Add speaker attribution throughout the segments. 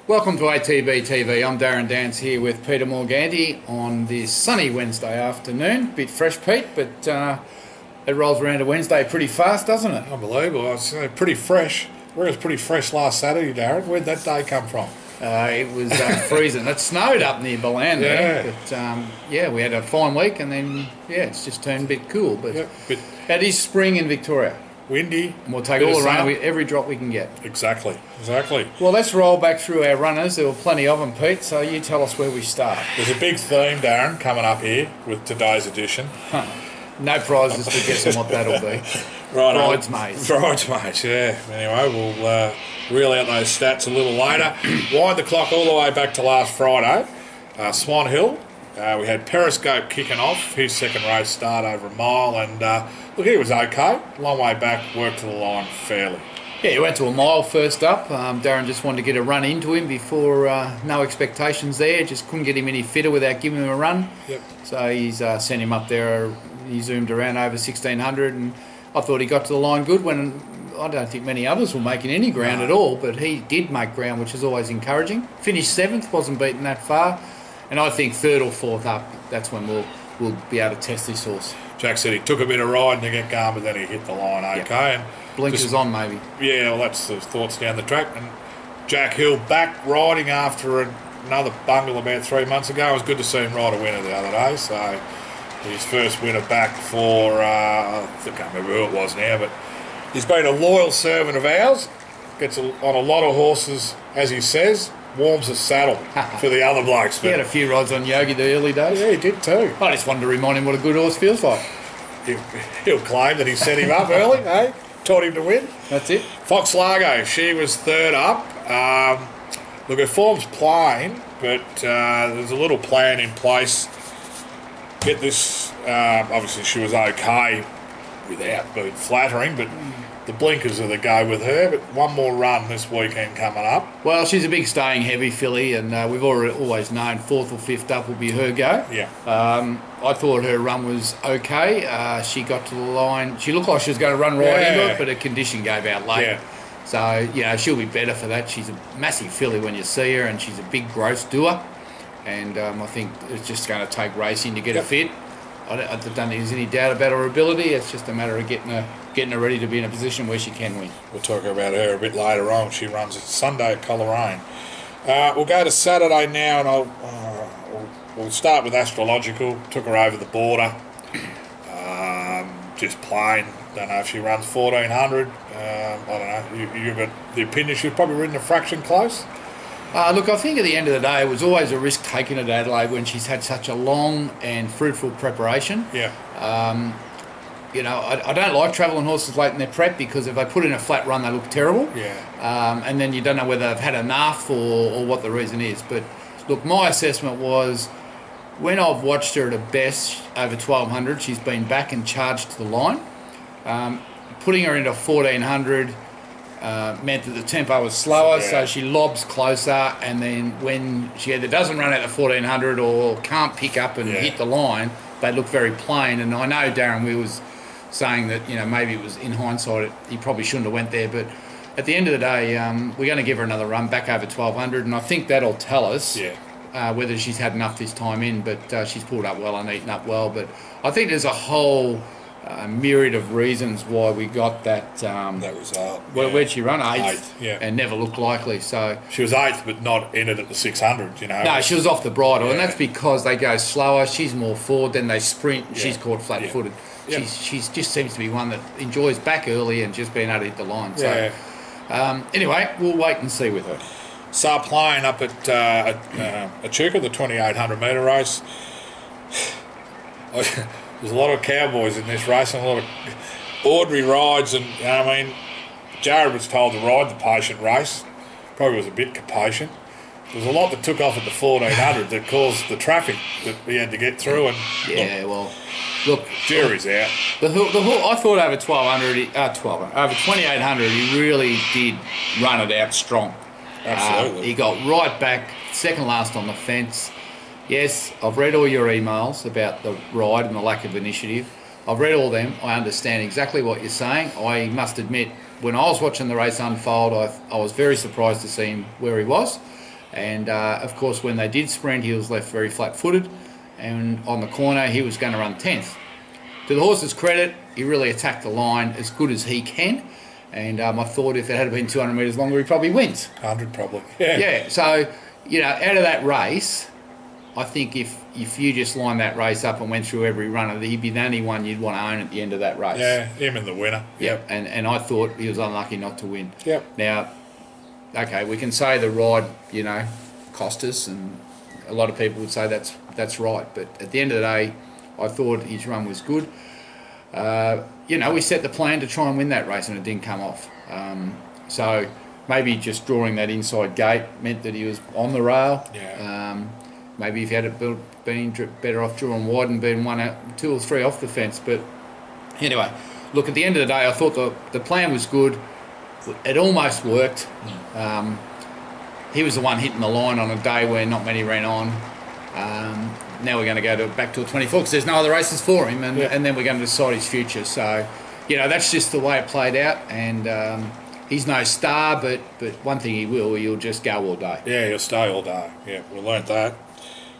Speaker 1: Welcome to ATB-TV. I'm Darren Dance here with Peter Morganti on this sunny Wednesday afternoon. Bit fresh, Pete, but it rolls around to Wednesday pretty fast, doesn't it?
Speaker 2: Unbelievable. It's pretty fresh. It was pretty fresh last Saturday, Darren. Where'd that day come from?
Speaker 1: It was freezing. It snowed up near Balan there, but yeah, we had a fine week, and then it's just turned a bit cool. But it is spring in Victoria.
Speaker 2: Windy.
Speaker 1: And we'll take all the rain, every drop we can get.
Speaker 2: Exactly.
Speaker 1: Well, let's roll back through our runners. There were plenty of them, Pete, so you tell us where we start.
Speaker 2: There's a big theme, Darren, coming up here with today's edition.
Speaker 1: No prizes for guessing what that'll be.
Speaker 2: Right,
Speaker 1: Bridesmaids.
Speaker 2: Bridesmaids, yeah. Anyway, we'll reel out those stats a little later. Wind the clock all the way back to last Friday. Swan Hill. We had Periscope kicking off, his second race start over a mile, and look, he was okay. Long way back, worked to the line fairly.
Speaker 1: Yeah, he went to a mile first up. Darren just wanted to get a run into him before no expectations there. Just couldn't get him any fitter without giving him a run.
Speaker 2: Yep.
Speaker 1: So he's sent him up there. He zoomed around over 1600, and I thought he got to the line good when I don't think many others were making any ground at all, but he did make ground, which is always encouraging. Finished 7th, wasn't beaten that far. And I think 3rd or 4th up, that's when we'll be able to test this horse.
Speaker 2: Jack said he took a bit of riding to get going, but then he hit the line okay. And
Speaker 1: blinkers on, maybe.
Speaker 2: Yeah, well, that's the thoughts down the track. And Jack Hill back riding after another bungle about 3 months ago. It was good to see him ride a winner the other day. So his first winner back for, I can't remember who it was now, but he's been a loyal servant of ours. Gets on a lot of horses, as he says. Warms the saddle for the other blokes.
Speaker 1: He had a few rides on Yogi the early days.
Speaker 2: Yeah, he did too.
Speaker 1: I just wanted to remind him what a good horse feels like.
Speaker 2: He'll claim that he set him up early, eh? Taught him to win.
Speaker 1: That's it.
Speaker 2: Fox Largo, she was 3rd up. Look, her form's plain, but there's a little plan in place. Get this, obviously she was okay without being flattering, but the blinkers are the go with her, but one more run this weekend coming up.
Speaker 1: Well, she's a big staying heavy filly, and we've always known 4th or 5th up will be her go.
Speaker 2: Yeah.
Speaker 1: I thought her run was okay. She got to the line. She looked like she was going to run right into it, but her condition gave out late.
Speaker 2: Yeah.
Speaker 1: So, she'll be better for that. She's a massive filly when you see her, and she's a big gross doer. And I think it's just going to take racing to get her fit. I don't think there's any doubt about her ability. It's just a matter of getting her ready to be in a position where she can win.
Speaker 2: We'll talk about her a bit later on. She runs Sunday at Coleraine. We'll go to Saturday now, and we'll start with Astrological. Took her over the border. Just plain. Don't know if she runs 1400. I don't know. You've got the opinion she's probably ridden a fraction close?
Speaker 1: Look, I think at the end of the day, it was always a risk taken at Adelaide when she's had such a long and fruitful preparation.
Speaker 2: Yeah.
Speaker 1: I don't like travelling horses late in their prep because if they put in a flat run, they look terrible.
Speaker 2: Yeah.
Speaker 1: And then you don't know whether they've had enough or what the reason is. But look, my assessment was when I've watched her at her best over 1200, she's been back and charged to the line. Putting her into 1400 meant that the tempo was slower, so she lobs closer, and then when she either doesn't run out the 1400 or can't pick up and hit the line, they look very plain. And I know Darren, we was saying that maybe it was in hindsight he probably shouldn't have went there, but at the end of the day we're going to give her another run back over 1200, and I think that'll tell us whether she's had enough this time in. But she's pulled up well and eaten up well, but I think there's a whole myriad of reasons why we got that
Speaker 2: result.
Speaker 1: Where'd she run? 8th,
Speaker 2: yeah,
Speaker 1: and never looked likely. So
Speaker 2: she was 8th, but not entered at the 600.
Speaker 1: No, she was off the bridle, and that's because they go slower. She's more forward, then they sprint. She's caught flat-footed. She's just seems to be one that enjoys back early and just being able to hit the line. So anyway, we'll wait and see with her.
Speaker 2: So playing up at Echuca, the 2800 metre race. There's a lot of cowboys in this race and a lot of ordinary rides, and Jared was told to ride the patient race. Probably was a bit patient. There's a lot that took off at the 1400 that caused the traffic that we had to get through. And
Speaker 1: look,
Speaker 2: jury's out.
Speaker 1: I thought over 2800, he really did run it out strong.
Speaker 2: Absolutely.
Speaker 1: He got right back, second last on the fence. Yes, I've read all your emails about the ride and the lack of initiative. I've read all them. I understand exactly what you're saying. I must admit, when I was watching the race unfold, I was very surprised to see him where he was. And of course, when they did sprint, he was left very flat-footed, and on the corner, he was going to run 10th. To the horse's credit, he really attacked the line as good as he can, and I thought if it had been 200 metres longer, he probably wins.
Speaker 2: 100 probably. Yeah.
Speaker 1: Yeah. So, you know, out of that race, I think if you just lined that race up and went through every runner, he'd be the only one you'd want to own at the end of that race.
Speaker 2: Yeah, him and the winner.
Speaker 1: Yep. And I thought he was unlucky not to win.
Speaker 2: Yep.
Speaker 1: Now, okay, we can say the ride, you know, cost us, and a lot of people would say that's right. But at the end of the day, I thought his run was good. You know, we set the plan to try and win that race, and it didn't come off. So maybe just drawing that inside gate meant that he was on the rail.
Speaker 2: Yeah.
Speaker 1: Maybe if he had been better off drawing wide and been 1 out, 2 or 3 off the fence. But anyway, look, at the end of the day, I thought the plan was good. It almost worked. He was the one hitting the line on a day where not many ran on. Now we're going to go back to a 24 because there's no other races for him, and then we're going to decide his future. So, you know, that's just the way it played out. And he's no star, but one thing he'll just go all day.
Speaker 2: Yeah, he'll stay all day. Yeah, we learnt that.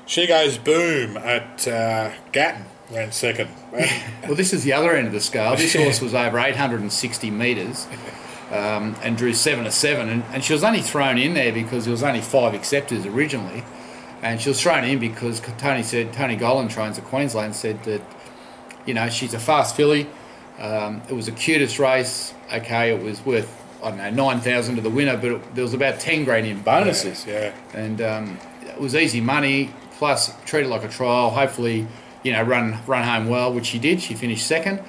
Speaker 2: She Goes Boom at Gatton, ran second.
Speaker 1: Well, this is the other end of the scale. This horse was over 860 metres and drew 7 to 7. And she was only thrown in there because there was only 5 acceptors originally. And she was thrown in because Tony Golan trains at Queensland, said that, you know, she's a fast filly. It was the cutest race. Okay, it was worth, I don't know, 9,000 to the winner, but there was about 10 grand in bonuses.
Speaker 2: Yeah.
Speaker 1: And it was easy money, plus treat it like a trial. Hopefully, you know, run home well, which she did. She finished second.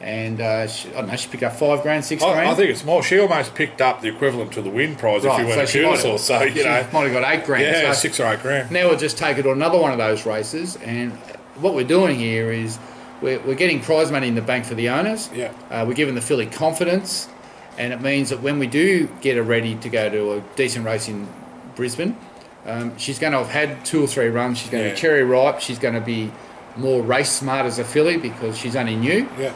Speaker 1: And she picked up 5 grand, 6 grand.
Speaker 2: I think it's more. She almost picked up the equivalent to the win prize if you went to Curaçao. So, you know,
Speaker 1: might have got 8 grand.
Speaker 2: Yeah,
Speaker 1: so
Speaker 2: 6 or 8 grand.
Speaker 1: Now we'll just take it to another one of those races, and what we're doing here is we're getting prize money in the bank for the owners.
Speaker 2: Yeah.
Speaker 1: We're giving the filly confidence, and it means that when we do get her ready to go to a decent race in Brisbane, she's going to have had 2 or 3 runs. She's going to be cherry ripe. She's going to be more race smart as a filly because she's only new.
Speaker 2: Yeah.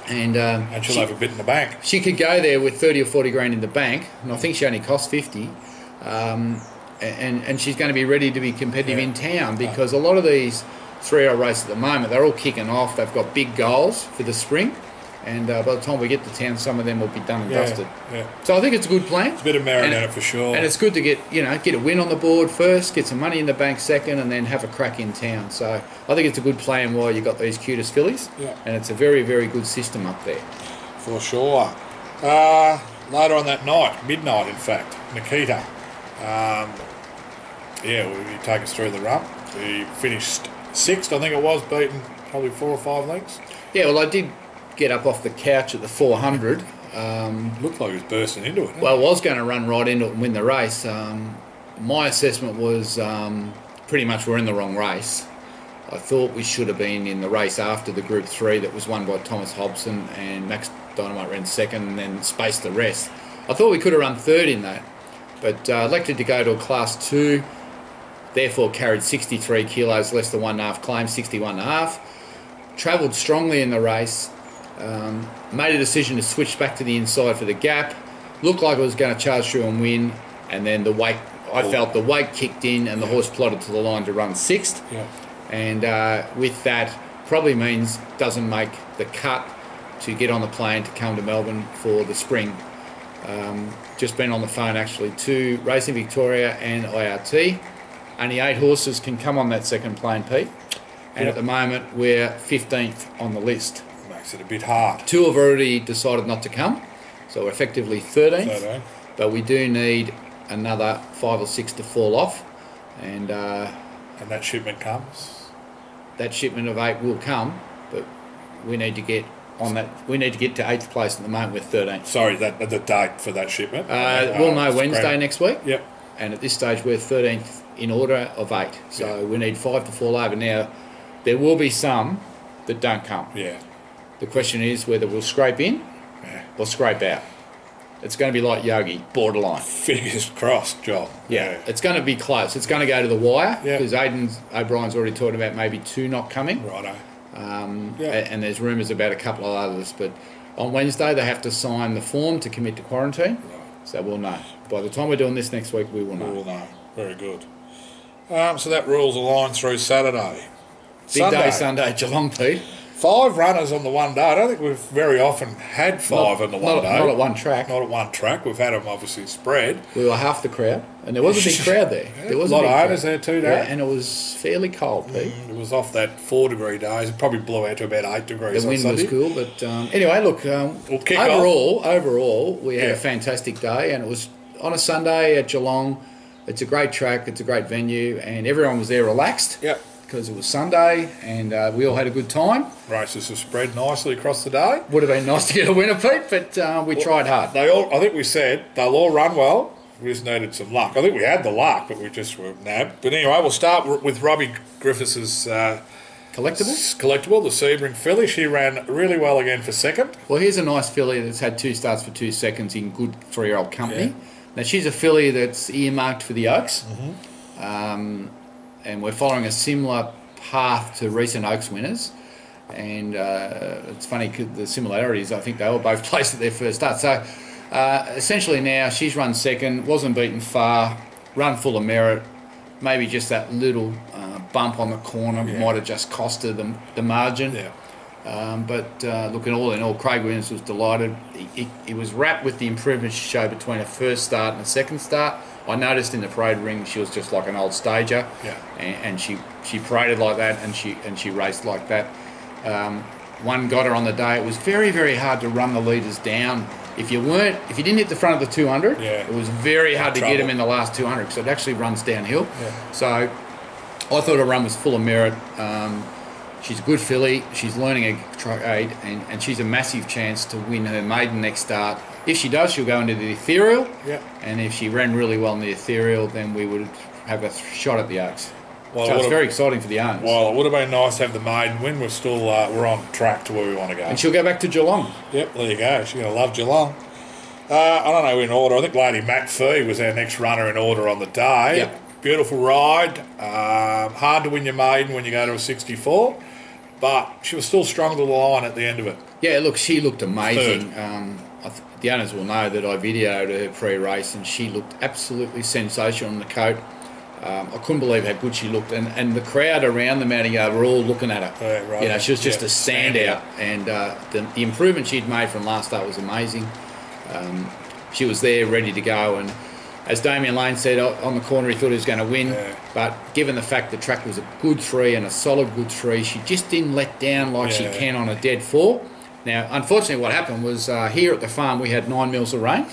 Speaker 1: And
Speaker 2: she'll have a bit in the bank.
Speaker 1: She could go there with 30 or 40 grand in the bank, and I think she only cost 50. And she's going to be ready to be competitive in town because a lot of these 3-year-old races at the moment, they're all kicking off. They've got big goals for the spring, and by the time we get to town, some of them will be done and dusted.
Speaker 2: Yeah.
Speaker 1: So I think it's a good plan.
Speaker 2: It's a bit of merit in it for sure.
Speaker 1: And it's good to get a win on the board first, get some money in the bank second, and then have a crack in town. So I think it's a good plan while you've got these cutest fillies.
Speaker 2: Yeah.
Speaker 1: And it's a very, very good system up there.
Speaker 2: For sure. Later on that night, midnight in fact, Nikita. Will you take us through the run? He finished 6th, I think it was, beaten probably 4 or 5 lengths.
Speaker 1: Yeah, well, I did get up off the couch at the 400.
Speaker 2: Looked like he was bursting into it.
Speaker 1: Well, I was going to run right into it and win the race. My assessment was pretty much we're in the wrong race. I thought we should have been in the race after the Group 3 that was won by Thomas Hobson, and Max Dynamite ran second and then spaced the rest. I thought we could have run third in that, but elected to go to a Class 2, therefore carried 63 kilos less than 1.5 claim, 61.5. Travelled strongly in the race, made a decision to switch back to the inside for the gap, looked like it was going to charge through and win, and then I felt the weight kicked in and the horse plotted to the line to run 6th.
Speaker 2: Yeah.
Speaker 1: And with that, probably means doesn't make the cut to get on the plane to come to Melbourne for the spring. Just been on the phone actually to Racing Victoria and IRT. Only 8 horses can come on that second plane, Pete. And at the moment, we're 15th on the list.
Speaker 2: Makes it a bit hard.
Speaker 1: 2 have already decided not to come, so we're effectively 13th. But we do need another 5 or 6 to fall off. And
Speaker 2: that shipment comes?
Speaker 1: That shipment of 8 will come, but we need to get on that. We need to get to 8th place at the moment. We're 13th.
Speaker 2: Sorry, the date for that shipment?
Speaker 1: We'll know Wednesday next week.
Speaker 2: Yep.
Speaker 1: And at this stage, we're 13th in order of 8. So we need 5 to fall over. Now, there will be some that don't come.
Speaker 2: Yeah.
Speaker 1: The question is whether we'll scrape in or scrape out. It's going to be like Yogi, borderline.
Speaker 2: Fingers crossed, Joel.
Speaker 1: Yeah, it's going to be close. It's going to go to the wire because O'Brien's already talked about maybe 2 not coming.
Speaker 2: Righto.
Speaker 1: And there's rumours about a couple of others. But on Wednesday, they have to sign the form to commit to quarantine.
Speaker 2: Right.
Speaker 1: So we'll know. By the time we're doing this next week, we will know.
Speaker 2: We will know. Very good. So that rules the line through Saturday.
Speaker 1: Big day Sunday, Geelong, Pete.
Speaker 2: 5 runners on the one day. I don't think we've very often had 5 on the one day.
Speaker 1: Not at one track.
Speaker 2: Not at one track. We've had them obviously spread.
Speaker 1: We were half the crowd, and there was a big crowd there. There was
Speaker 2: a lot of owners there too, Dave.
Speaker 1: Yeah, and it was fairly cold, Pete.
Speaker 2: It was off that 4-degree days. It probably blew out to about 8 degrees.
Speaker 1: The wind was cool, but anyway, look. Overall, we had a fantastic day, and it was on a Sunday at Geelong. It's a great track. It's a great venue, and everyone was there relaxed.
Speaker 2: Yep.
Speaker 1: Because it was Sunday, and we all had a good time.
Speaker 2: Races have spread nicely across the day.
Speaker 1: Would have been nice to get a winner, Pete, but we tried hard.
Speaker 2: I think we said they'll all run well. We just needed some luck. I think we had the luck, but we just were nabbed. But anyway, we'll start with Robbie Griffiths' collectible, the Sebring filly. She ran really well again for second.
Speaker 1: Well, here's a nice filly that's had 2 starts for 2 seconds in good 3-year-old company. Yeah. Now, she's a filly that's earmarked for the Oaks. Mm-hmm. And we're following a similar path to recent Oaks winners. And it's funny, the similarities, I think they were both placed at their first start. So essentially now she's run second, wasn't beaten far, run full of merit. Maybe just that little bump on the corner might have just cost her the margin. Yeah. But looking all in all, Craig Williams was delighted. He was wrapped with the improvements she showed between her first start and the second start. I noticed in the parade ring she was just like an old stager, and she paraded like that, and she raced like that. One got her on the day. It was very, very hard to run the leaders down. If you didn't hit the front of the 200, it was very hard to get them in the last 200 because it actually runs downhill. Yeah. So I thought her run was full of merit. She's a good filly. She's learning a trade, and she's a massive chance to win her maiden next start. If she does, she'll go into the Ethereal. Yeah. And if she ran really well in the Ethereal, then we would have a shot at the Oaks. Well, so it's very exciting for the owners.
Speaker 2: Well, it would have been nice to have the maiden win. We're still we're on track to where we want to go.
Speaker 1: And she'll go back to Geelong.
Speaker 2: Yep, there you go. She's going to love Geelong. I don't know in order. I think Lady McPhee was our next runner in order on the day. Yep. Beautiful ride. Hard to win your maiden when you go to a 64. But she was still strong to the line at the end of it.
Speaker 1: Yeah, look, she looked amazing. The owners will know that I videoed her pre-race, and she looked absolutely sensational on the coat. I couldn't believe how good she looked, and the crowd around the mounting yard were all looking at her. Yeah, right. You know, she was just a standout, and the improvement she'd made from last start was amazing. She was there, ready to go, and as Damien Lane said on the corner, he thought he was going to win, but given the fact the track was a good 3 and a solid good 3, she just didn't let down like she can on a dead 4. Now, unfortunately, what happened was here at the farm we had 9 mils of rain.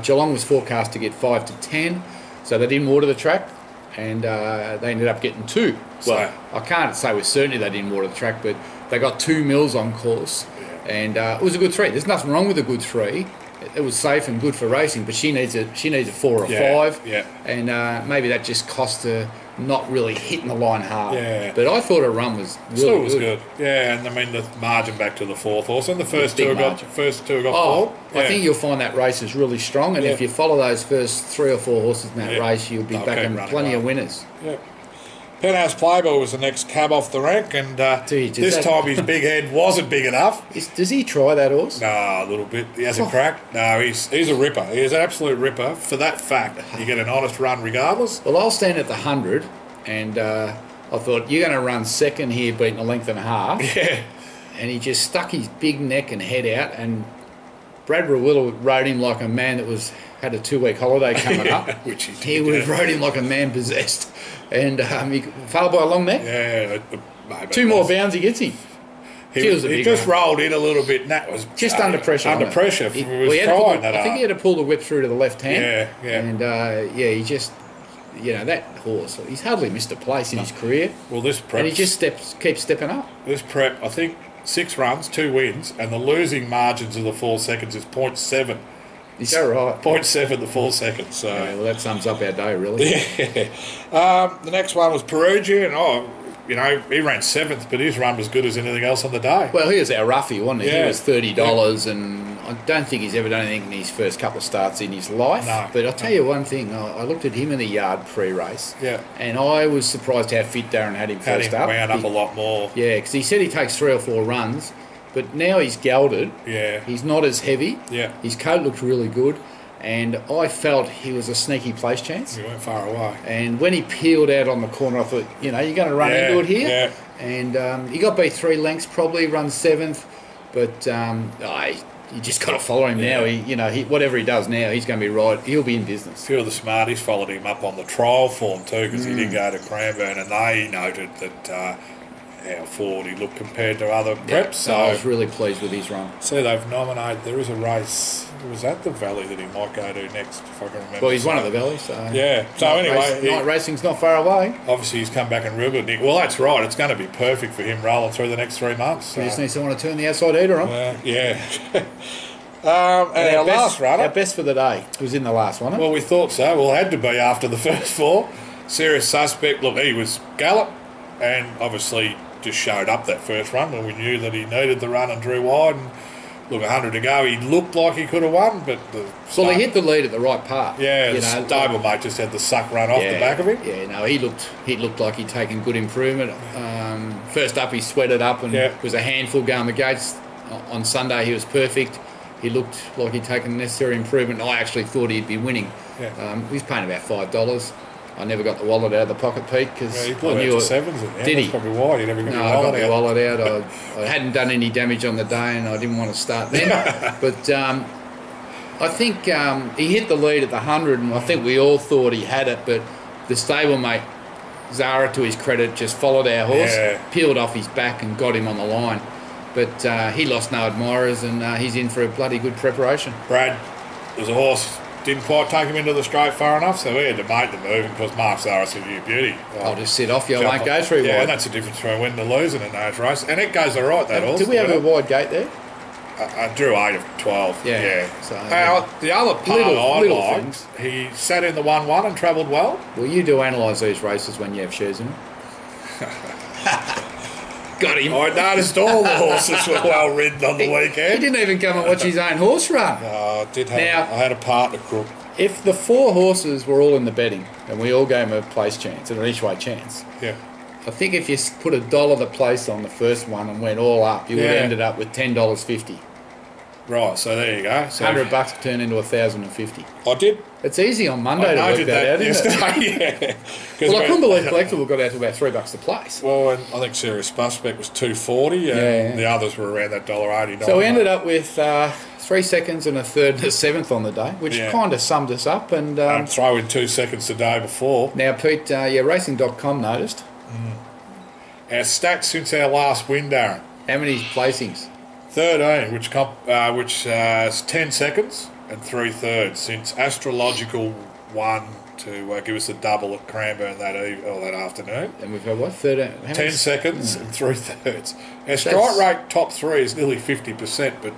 Speaker 1: Geelong was forecast to get 5 to 10, so they didn't water the track, and they ended up getting 2. Well, I can't say with certainty they didn't water the track, but they got 2 mils on course, and it was a good 3. There's nothing wrong with a good 3. It was safe and good for racing, but she needs a 4 or a 5, and maybe that just cost her not really hitting the line hard. Yeah. But I thought her run was really good.
Speaker 2: Yeah, and I mean the margin back to the 4th horse, and the first two got 4.
Speaker 1: I think you'll find that race is really strong, and if you follow those first 3 or 4 horses in that race, you'll be backing plenty of winners.
Speaker 2: Yeah. Penthouse Playboy was the next cab off the rank, and this time his big head wasn't big enough.
Speaker 1: Does he try that horse?
Speaker 2: No, a little bit. He has a crack. No, he's a ripper. He is an absolute ripper. For that fact, you get an honest run regardless.
Speaker 1: Well, I'll stand at the 100, and I thought, you're going to run second here, beating a length and a half. Yeah. And he just stuck his big neck and head out, and Brad Rawilla rode him like a man that had a 2-week holiday coming up.
Speaker 2: Which he
Speaker 1: rode him like a man possessed. And he fell by a long neck.
Speaker 2: Yeah.
Speaker 1: 2 more bounds he gets him.
Speaker 2: He just rolled in a little bit, and that was
Speaker 1: just under pressure.
Speaker 2: Under pressure. I think
Speaker 1: he had to pull the whip through to the left hand.
Speaker 2: Yeah.
Speaker 1: And he just, that horse, he's hardly missed a place in his career.
Speaker 2: Well, this prep,
Speaker 1: and he just keeps stepping up.
Speaker 2: This prep, I think 6 runs, 2 wins, and the losing margins of the 4 seconds is 0.7.
Speaker 1: Is that right?
Speaker 2: 0.7 the 4 seconds. So.
Speaker 1: Yeah, well, that sums up our day, really.
Speaker 2: Yeah. The next one was Perugia, and he ran 7th, but his run was good as anything else on the day.
Speaker 1: Well, he was our roughie, wasn't he? Yeah. He was $30, and I don't think he's ever done anything in his first couple of starts in his life. No. But I'll tell you one thing, I looked at him in the yard pre-race, and I was surprised how fit Darren had him first up.
Speaker 2: Wound up a lot more.
Speaker 1: Yeah, because he said he takes 3 or 4 runs, but now he's gelded.
Speaker 2: Yeah.
Speaker 1: He's not as heavy.
Speaker 2: Yeah.
Speaker 1: His coat looks really good. and I felt he was a sneaky place chance.
Speaker 2: He went far away.
Speaker 1: And when he peeled out on the corner, I thought, you know, you're going to run into it here.
Speaker 2: Yeah.
Speaker 1: And he got beat 3 lengths, probably run 7th, but you just got to follow him now. Whatever he does now, he's going to be right. He'll be in business.
Speaker 2: A few of the smarties followed him up on the trial form too, because he did go to Cranbourne, and they noted that how forward he looked compared to other preps. So
Speaker 1: I was really pleased with his run.
Speaker 2: So they've nominated. There is a race. It was at the Valley that he might go to next, if I can remember.
Speaker 1: Well, he's one of the Valleys, so
Speaker 2: yeah. So anyway,
Speaker 1: night racing's not far away.
Speaker 2: Obviously, he's come back and real good. Well, that's right. It's going to be perfect for him rolling through the next 3 months. So.
Speaker 1: We just need someone to turn the outside heater on.
Speaker 2: Yeah. And our last runner,
Speaker 1: our best for the day, was in the last one.
Speaker 2: Well, we thought so. Well, it had to be after the first 4. Serious suspect. Look, he was gallop, and obviously just showed up that first run when we knew that he needed the run and drew wide. And look, 100 to go, he looked like he could have won, but
Speaker 1: he hit the lead at the right part.
Speaker 2: Yeah, the stablemate just had the suck run off the back of him.
Speaker 1: Yeah, no, he looked like he'd taken good improvement. First up, he sweated up and was a handful going the gates. On Sunday, he was perfect. He looked like he'd taken necessary improvement. I actually thought he'd be winning.
Speaker 2: Yeah.
Speaker 1: He was paying about $5. I never got the wallet out of the pocket, Pete, because
Speaker 2: he put
Speaker 1: I knew
Speaker 2: it. Sevens at the end.
Speaker 1: Did he?
Speaker 2: That's probably why he never got
Speaker 1: No, I got the wallet out. I hadn't done any damage on the day, and I didn't want to start then. But I think he hit the lead at the 100, and I think we all thought he had it. But the stablemate, Zara, to his credit, just followed our horse, peeled off his back, and got him on the line. But he lost no admirers, and he's in for a bloody good preparation.
Speaker 2: Brad, there's a horse. Didn't quite take him into the straight far enough, so we had to make the move because Mark Zara said, "You beauty."
Speaker 1: I'll just sit off you, I won't go through wide.
Speaker 2: Yeah, and that's the difference between winning and losing in those races. And it goes all right, that horse.
Speaker 1: Did we have a wide gate there?
Speaker 2: I drew 8 of 12.
Speaker 1: Yeah. So,
Speaker 2: the other part I liked, he sat in the 1-1 and travelled well.
Speaker 1: Well, you do analyse these races when you have shares in them. Got him.
Speaker 2: I noticed all the horses were well ridden on the weekend.
Speaker 1: He didn't even come and watch his own horse run.
Speaker 2: I had a partner crook.
Speaker 1: If the 4 horses were all in the betting and we all gave them a place chance, an each way chance, I think if you put $1 the place on the first one and went all up, you would have ended up with $10.50.
Speaker 2: Right, so there you go. So
Speaker 1: $100 turned into $1,050.
Speaker 2: I did.
Speaker 1: It's easy on Monday to work that out, isn't it? Well, I couldn't believe Collectible got out to about $3 a place.
Speaker 2: Well, and I think Serious Suspect was $2.40, and the others were around that $1.80.
Speaker 1: So we ended up with 3 seconds and a third and a 7th on the day, which kind of summed us up. And
Speaker 2: throw in 2 seconds the day before.
Speaker 1: Now, Pete, Racing.com noticed.
Speaker 2: Our stats since our last win, Darren.
Speaker 1: How many placings?
Speaker 2: 13, which is 10 seconds and 3/3 since Astrological won to give us a double at Cranbourne that afternoon.
Speaker 1: And we've had what? 13?
Speaker 2: 10 seconds and 3/3. Our strike rate top 3 is nearly 50%, but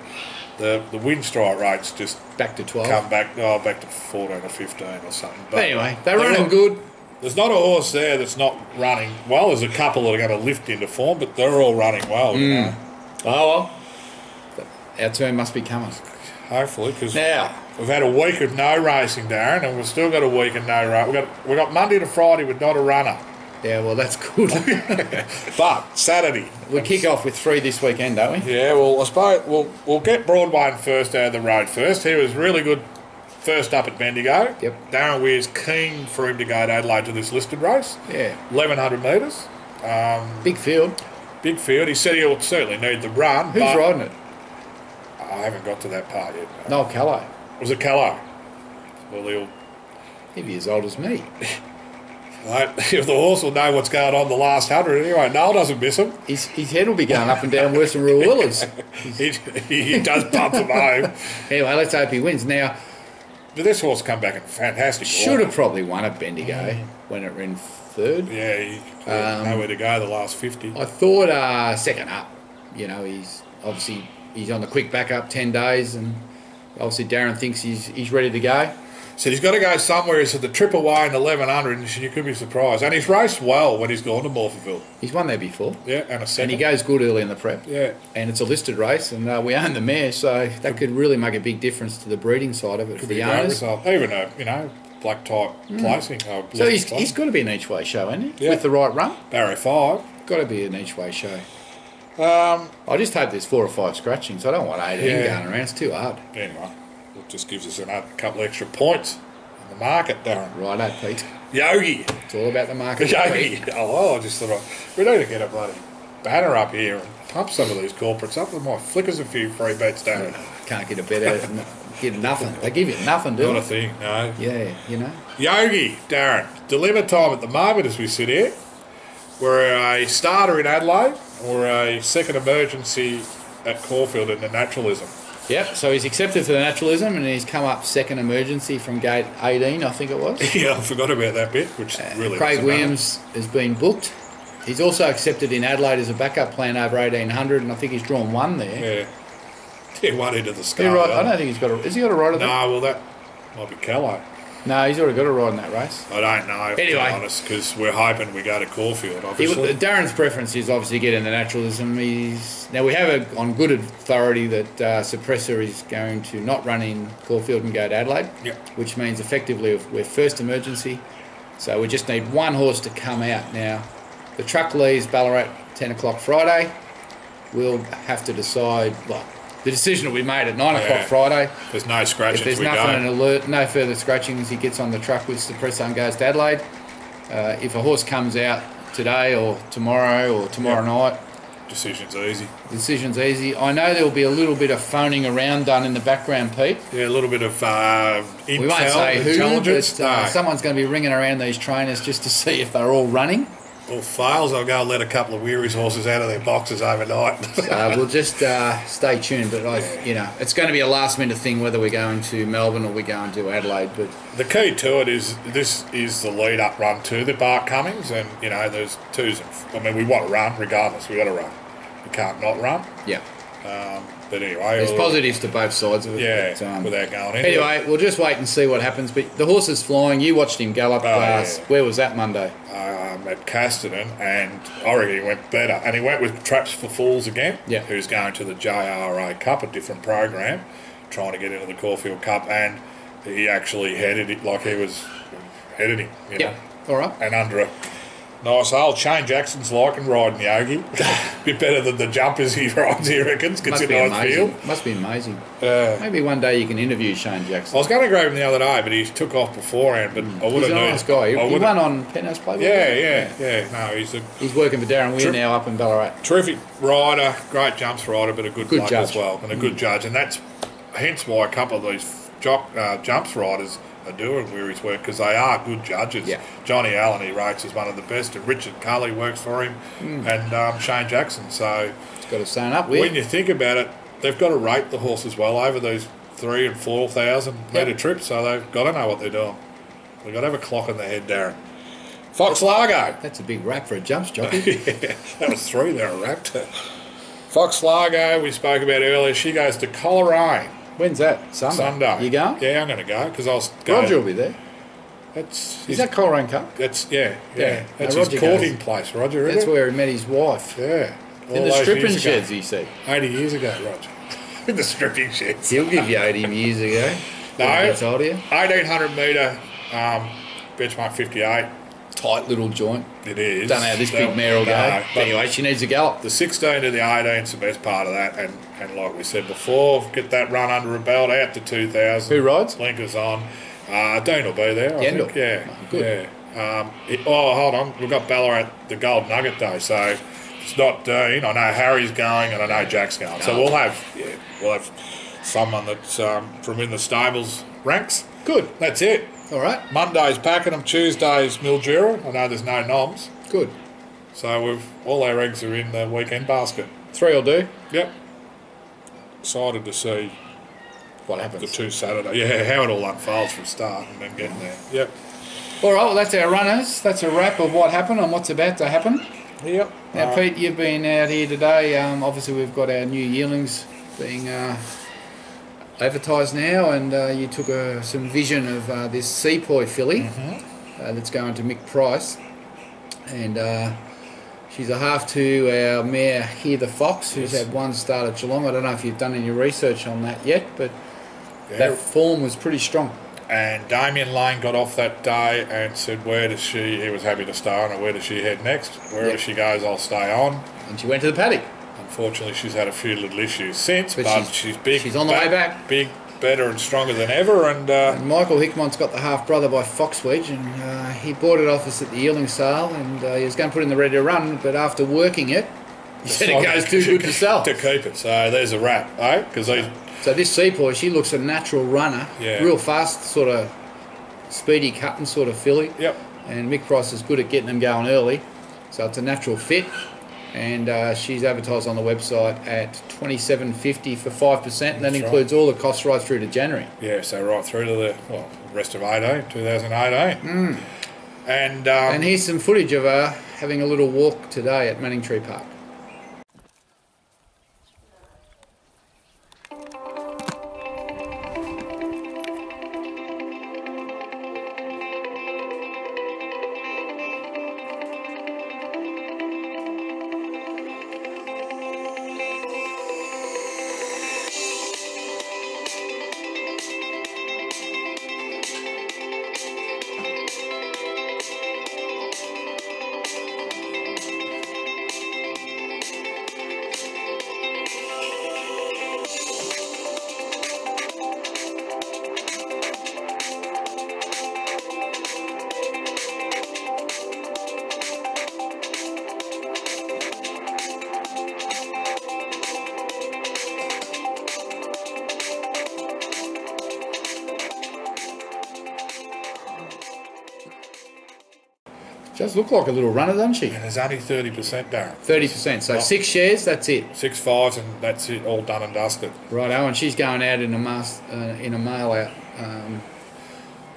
Speaker 2: the win strike rate's just
Speaker 1: back to 12.
Speaker 2: Come back to 14 or 15 or something. But
Speaker 1: anyway, they're running good.
Speaker 2: There's not a horse there that's not running well. There's a couple that are going to lift into form, but they're all running well. You know?
Speaker 1: Oh well. Our turn must be coming.
Speaker 2: Hopefully, because
Speaker 1: now
Speaker 2: we've had a week of no racing, Darren, and we've still got a week of no race. We got Monday to Friday with not a runner.
Speaker 1: Yeah, well, that's good.
Speaker 2: But Saturday
Speaker 1: we kick off with 3 this weekend, don't we?
Speaker 2: Yeah. Well, I suppose we'll get Broadway first out of the road first. He was really good first up at Bendigo.
Speaker 1: Yep.
Speaker 2: Darren Weir's keen for him to go to Adelaide to this listed race.
Speaker 1: Yeah.
Speaker 2: 1,100 metres.
Speaker 1: Big field.
Speaker 2: Big field. He said he'll certainly need the run.
Speaker 1: Who's riding it?
Speaker 2: I haven't got to that part yet.
Speaker 1: Noel Callow.
Speaker 2: Was it Callow? Well,
Speaker 1: he'll be as old as me.
Speaker 2: If the horse will know what's going on the last 100 anyway. Noel doesn't miss him.
Speaker 1: His head will be going up and down worse than Real Willers.
Speaker 2: he does bump him home.
Speaker 1: Anyway, let's hope he wins. Now,
Speaker 2: but this horse come back in fantastic
Speaker 1: should have probably won at Bendigo when it ran 3rd.
Speaker 2: Yeah, he had nowhere to go the last 50.
Speaker 1: I thought second up. You know, he's on the quick backup 10 days, and obviously Darren thinks he's ready to go.
Speaker 2: So he's got to go somewhere. He said the trip away in 1,100, and you could be surprised. And he's raced well when he's gone to Morphettville.
Speaker 1: He's won there before.
Speaker 2: Yeah, and a second.
Speaker 1: And he goes good early in the prep.
Speaker 2: Yeah.
Speaker 1: And it's a listed race, and we own the mare, so that could really make a big difference to the breeding side of it for the owners.
Speaker 2: Even a black type placing.
Speaker 1: So he's got to be an each way show, hasn't he? Yeah. With the right run.
Speaker 2: Barrier 5.
Speaker 1: Got to be an each way show. I just hope there's 4 or 5 scratchings. I don't want 18 going around. It's too hard.
Speaker 2: Anyway, It just gives us a couple extra points in the market, Darren.
Speaker 1: Righto, Pete.
Speaker 2: Yogi.
Speaker 1: It's all about the market.
Speaker 2: Yogi. Oh, I just thought we need to get a bloody banner up here and pump some of these corporates up. They might flick us a few free bets, Darren.
Speaker 1: Can't get a bet out of get nothing. They give you nothing, do they?
Speaker 2: Not a thing, no.
Speaker 1: Yeah, you know.
Speaker 2: Yogi, Darren. Deliver time at the moment as we sit here. We're a starter in Adelaide or a second emergency at Caulfield in the naturalism.
Speaker 1: Yep, so he's accepted for the naturalism and he's come up second emergency from gate 18, I think it was.
Speaker 2: Yeah, I forgot about that bit, which really
Speaker 1: Craig Williams has been booked. He's also accepted in Adelaide as a backup plan over 1800, and I think he's drawn one there.
Speaker 2: Yeah. Yeah, one into the scale.
Speaker 1: Right, I don't think he's got a... Has he got a ride of that?
Speaker 2: No, well, that might be Callow.
Speaker 1: No, he's already got a ride in that race.
Speaker 2: I don't know,
Speaker 1: anyway,
Speaker 2: to be honest, because we're hoping we go to Caulfield, obviously.
Speaker 1: Darren's preference is obviously getting the naturalism. Now, we have on good authority that Suppressor is going to not run in Caulfield and go to Adelaide,
Speaker 2: yep.
Speaker 1: Which means effectively we're first emergency. So we just need one horse to come out. Now, the truck leaves Ballarat 10 o'clock Friday. We'll have to decide... Well, the decision will be made at 9 o'clock Friday.
Speaker 2: There's no scratchings.
Speaker 1: If there's nothing an alert, no further scratchings, he gets on the truck with Suppressor and goes to Adelaide. If a horse comes out today or tomorrow night,
Speaker 2: decision's easy.
Speaker 1: Decision's easy. I know there will be a little bit of phoning around done in the background, Pete.
Speaker 2: Yeah, a little bit of intel,
Speaker 1: we won't say who,
Speaker 2: intelligence.
Speaker 1: But someone's going to be ringing around these trainers just to see if they're all running.
Speaker 2: Well, fails, I'll go and let a couple of Weary's horses out of their boxes overnight.
Speaker 1: So we'll just stay tuned. But it's going to be a last minute thing whether we're going to Melbourne or we're going to Adelaide. But
Speaker 2: the key to it is this is the lead up run to the Bart Cummings, and there's twos. We want to run regardless. We got to run. We can't not run.
Speaker 1: Yeah.
Speaker 2: But anyway,
Speaker 1: there's positives to both sides of it.
Speaker 2: Yeah, but, without going into
Speaker 1: anyway, we'll just wait and see what happens. But the horse is flying. You watched him gallop. Where was that Monday?
Speaker 2: At Casterton, and I reckon he went better. And he went with Traps for Fools again, who's going to the JRA Cup, a different program, trying to get into the Caulfield Cup, and he actually headed it like he was headed him.
Speaker 1: All right.
Speaker 2: And under a nice old Shane Jackson's liking riding Yogi. Bit better than the jumpers he rides, he reckons. Gets in nice field.
Speaker 1: Must be amazing. Maybe one day you can interview Shane Jackson.
Speaker 2: I was going to grab him the other day, but he took off beforehand. But I would have known.
Speaker 1: He's a nice guy. He won on Penthouse Playboy.
Speaker 2: Yeah. No,
Speaker 1: he's working for Darren Weir now up in Ballarat.
Speaker 2: Terrific rider, great jumps rider, but a good judge as well, and a good judge. And that's hence why a couple of these jumps riders are doing Weary's work, because they are good judges.
Speaker 1: Yeah.
Speaker 2: Johnny Allen, he rates as one of the best, and Richard Cully works for him, and Shane Jackson. So
Speaker 1: it's got to stand up with.
Speaker 2: When you think about it, they've got to rate the horses well over those 3,000 and 4,000 metre trips, so they've got to know what they're doing. They've got to have a clock in their head, Darren. Fox Largo.
Speaker 1: That's a big rap for a jumps jockey.
Speaker 2: Yeah, that was 3 there, a rap. Fox Largo, we spoke about earlier, she goes to Coleraine.
Speaker 1: When's that? Sunday. You going?
Speaker 2: Yeah, I'm going to go because I'll
Speaker 1: go. Roger will be there.
Speaker 2: Is
Speaker 1: that Coleraine Cup?
Speaker 2: That's That's his courting place, Roger.
Speaker 1: That's where he met his wife.
Speaker 2: Yeah.
Speaker 1: In the stripping sheds, he said.
Speaker 2: 80 years ago, Roger. In the stripping sheds.
Speaker 1: He'll give you 80 years ago.
Speaker 2: No,
Speaker 1: I told you.
Speaker 2: 1,800 metre benchmark 58.
Speaker 1: Tight little joint.
Speaker 2: It is.
Speaker 1: Don't know how this big mare will go. But anyway, she needs a gallop.
Speaker 2: The 16 to the 18's the best part of that, and like we said before, get that run under a belt out to 2,000.
Speaker 1: Who rides?
Speaker 2: Blinkers on. Dean will be there, I think. Yeah.
Speaker 1: Oh, good.
Speaker 2: Yeah. Hold on. We've got Ballarat the Gold Nugget Day, so it's not Dean. I know Harry's going, and I know Jack's going. So we'll have someone that's from in the stables ranks. Good. That's it.
Speaker 1: All right.
Speaker 2: Monday's Pakenham, Tuesday's Mildura. I know there's no noms.
Speaker 1: Good.
Speaker 2: So all our eggs are in the weekend basket.
Speaker 1: 3 will do.
Speaker 2: Yep. Excited to see
Speaker 1: what happens.
Speaker 2: The 2 Saturday. Yeah, how it all unfolds from start and then getting there. Yep.
Speaker 1: All right, well, that's our runners. That's a wrap of what happened and what's about to happen.
Speaker 2: Yep.
Speaker 1: Now, Pete, you've been out here today. Obviously, we've got our new yearlings being advertised now, and you took some vision of this Sepoy filly that's going to Mick Price, and she's a half to our mare Here the Fox, who's had one start at Geelong. I don't know if you've done any research on that yet, but that form was pretty strong.
Speaker 2: And Damien Lane got off that day and said, he was happy to stay on, and where does she head next? Wherever she goes, I'll stay on.
Speaker 1: And she went to the paddock.
Speaker 2: Unfortunately, she's had a few little issues since, but she's big.
Speaker 1: She's on the way back.
Speaker 2: Big better and stronger than ever. And
Speaker 1: And Michael Hickmont's got the half brother by Foxwedge, and he bought it off us at the yearling sale, and he was going to put it in the ready to run, but after working it, he said it goes too good to sell.
Speaker 2: To keep it. So there's a wrap, eh? Because
Speaker 1: So this Sepoy, she looks a natural runner, real fast, sort of speedy cutting sort of filly.
Speaker 2: Yep.
Speaker 1: And Mick Price is good at getting them going early, so it's a natural fit. And she's advertised on the website at $27.50 for 5%, and that includes all the costs right through to January.
Speaker 2: Yeah, so right through to the rest of 2018. And
Speaker 1: here's some footage of her having a little walk today at Manningtree Park. Does look like a little runner, doesn't she?
Speaker 2: And there's only 30%, Darren.
Speaker 1: 30%. So 6 shares, that's it.
Speaker 2: 6 5s, and that's it, all done and dusted.
Speaker 1: Righto, and she's going out in a mail out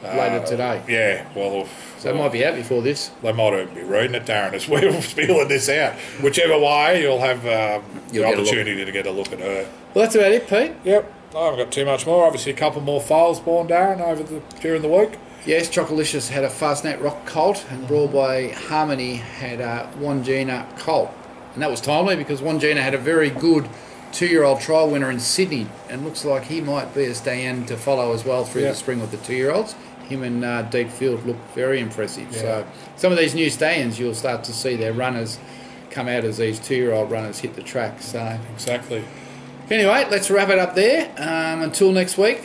Speaker 1: later today.
Speaker 2: Yeah, well,
Speaker 1: so it might be out before this.
Speaker 2: They might even be reading it, Darren, as we're spieling this out. Whichever way, you'll have the opportunity to get a look at her.
Speaker 1: Well, that's about it, Pete.
Speaker 2: Yep, I haven't got too much more. Obviously, a couple more foals born, Darren, during the week.
Speaker 1: Yes, Chocolicious had a Fastnet Rock colt, and Broadway Harmony had a Wangina colt. And that was timely because Wangina had a very good 2-year-old trial winner in Sydney, and looks like he might be a stand to follow as well through the spring with the 2-year-olds. Him and Deep Field look very impressive. Yeah. So some of these new stands, you'll start to see their runners come out as these 2-year-old runners hit the track. So
Speaker 2: exactly.
Speaker 1: Anyway, let's wrap it up there. Until next week.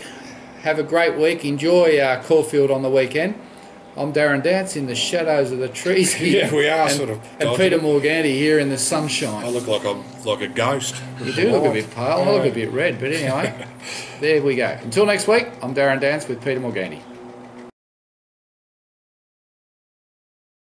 Speaker 1: Have a great week. Enjoy Caulfield on the weekend. I'm Darren Dance in the shadows of the trees here.
Speaker 2: Yeah, we are
Speaker 1: and Peter Morganti here in the sunshine.
Speaker 2: I look like a ghost.
Speaker 1: You do look a bit pale. I look a bit red, but anyway, there we go. Until next week, I'm Darren Dance with Peter Morganti.